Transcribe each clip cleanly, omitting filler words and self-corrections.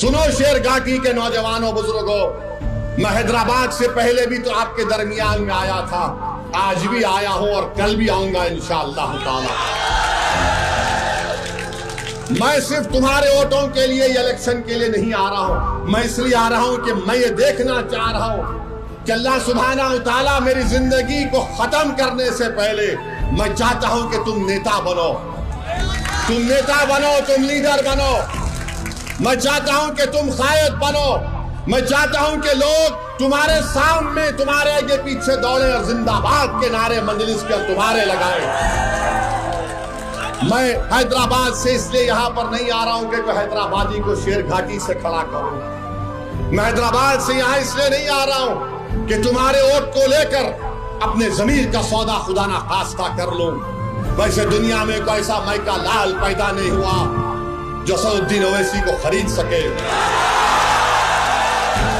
सुनो शेर घाटी के नौजवानों बुजुर्गों, मैं हैदराबाद से पहले भी तो आपके दरमियान में आया था, आज भी आया हूं और कल भी आऊंगा इंशाअल्लाह ताला। मैं सिर्फ तुम्हारे वोटों के लिए इलेक्शन के लिए नहीं आ रहा हूं, मैं इसलिए आ रहा हूं कि मैं ये देखना चाह रहा हूं कि अल्लाह सुब्हाना व तआला मेरी जिंदगी को खत्म करने से पहले मैं चाहता हूं कि तुम नेता बनो, तुम नेता बनो, तुम लीडर बनो। मैं चाहता हूं कि तुम कायद बनो। मैं चाहता हूं कि लोग तुम्हारे सामने, तुम्हारे आगे पीछे दौड़े और जिंदाबाद के नारे मंजलिस के तुम्हारे लगाए। मैं हैदराबाद से इसलिए यहां पर नहीं आ रहा हूं कि हैदराबादी को शेर घाटी से खड़ा करूं। मैं हैदराबाद से यहां इसलिए नहीं आ रहा हूं कि तुम्हारे वोट को लेकर अपने जमीर का सौदा खुदा ना खास्ता कर लूं। वैसे दुनिया में कोई ऐसा मैका लाल पैदा नहीं हुआ जो सऊद्दीन ओवैसी को खरीद सके।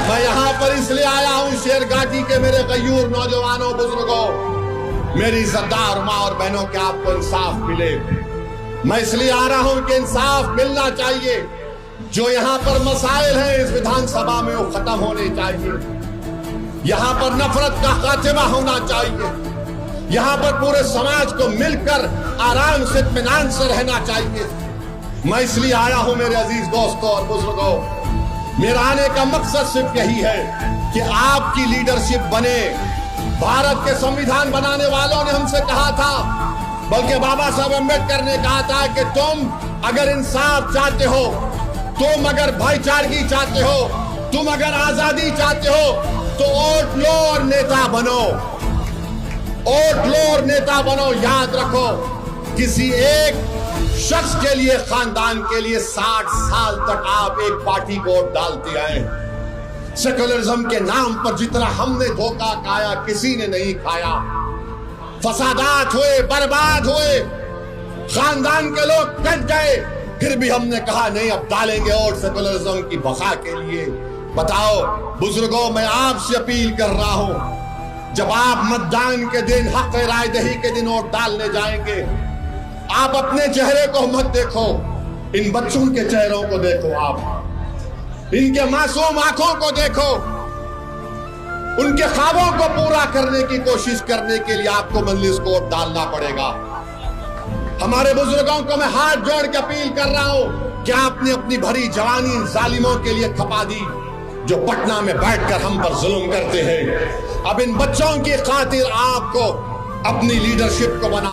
मैं यहां पर इसलिए आया हूं शेर घाटी के मेरे गयूर नौजवानों बुजुर्गों, मेरी इज्जतदार माँ और बहनों के आपको इंसाफ मिले। मैं इसलिए आ रहा हूं कि इंसाफ मिलना चाहिए। जो यहां पर मसाइल हैं इस विधानसभा में वो खत्म होने चाहिए। यहां पर नफरत का खात्मा होना चाहिए। यहां पर पूरे समाज को मिलकर आराम से इत्मीनान से रहना चाहिए। मैं इसलिए आया हूं मेरे अजीज दोस्तों और बुजुर्गों, मेरा आने का मकसद सिर्फ यही है कि आपकी लीडरशिप बने। भारत के संविधान बनाने वालों ने हमसे कहा था, बल्कि बाबा साहब अम्बेडकर ने कहा था कि तुम अगर इंसाफ चाहते हो, तुम अगर भाईचारगी चाहते हो, तुम अगर आजादी चाहते हो तो वोट लो और नेता बनो। वोट लो और नेता बनो। याद रखो, किसी एक शख्स के लिए, खानदान के लिए 60 साल तक आप एक पार्टी को वोट डालते आए। सेक्युलरिज्म के नाम पर जितना हमने धोखा खाया किसी ने नहीं खाया। फसादात हुए, बर्बाद हुए, खानदान के लोग कट गए, फिर भी हमने कहा नहीं अब डालेंगे वोट सेक्युलरिज्म की बका के लिए। बताओ बुजुर्गों, मैं आपसे अपील कर रहा हूं, जब आप मतदान के दिन, हक राय दही के दिन वोट डालने जाएंगे, आप अपने चेहरे को मत देखो, इन बच्चों के चेहरों को देखो, आप इनके मासूम आंखों को देखो। उनके ख्वाबों को पूरा करने की कोशिश करने के लिए आपको मजलिस को वोट डालना पड़ेगा। हमारे बुजुर्गों को मैं हाथ जोड़ के अपील कर रहा हूं कि आपने अपनी भरी जवानी जालिमों के लिए खपा दी जो पटना में बैठकर हम पर जुल्म करते हैं। अब इन बच्चों की खातिर आपको अपनी लीडरशिप को बना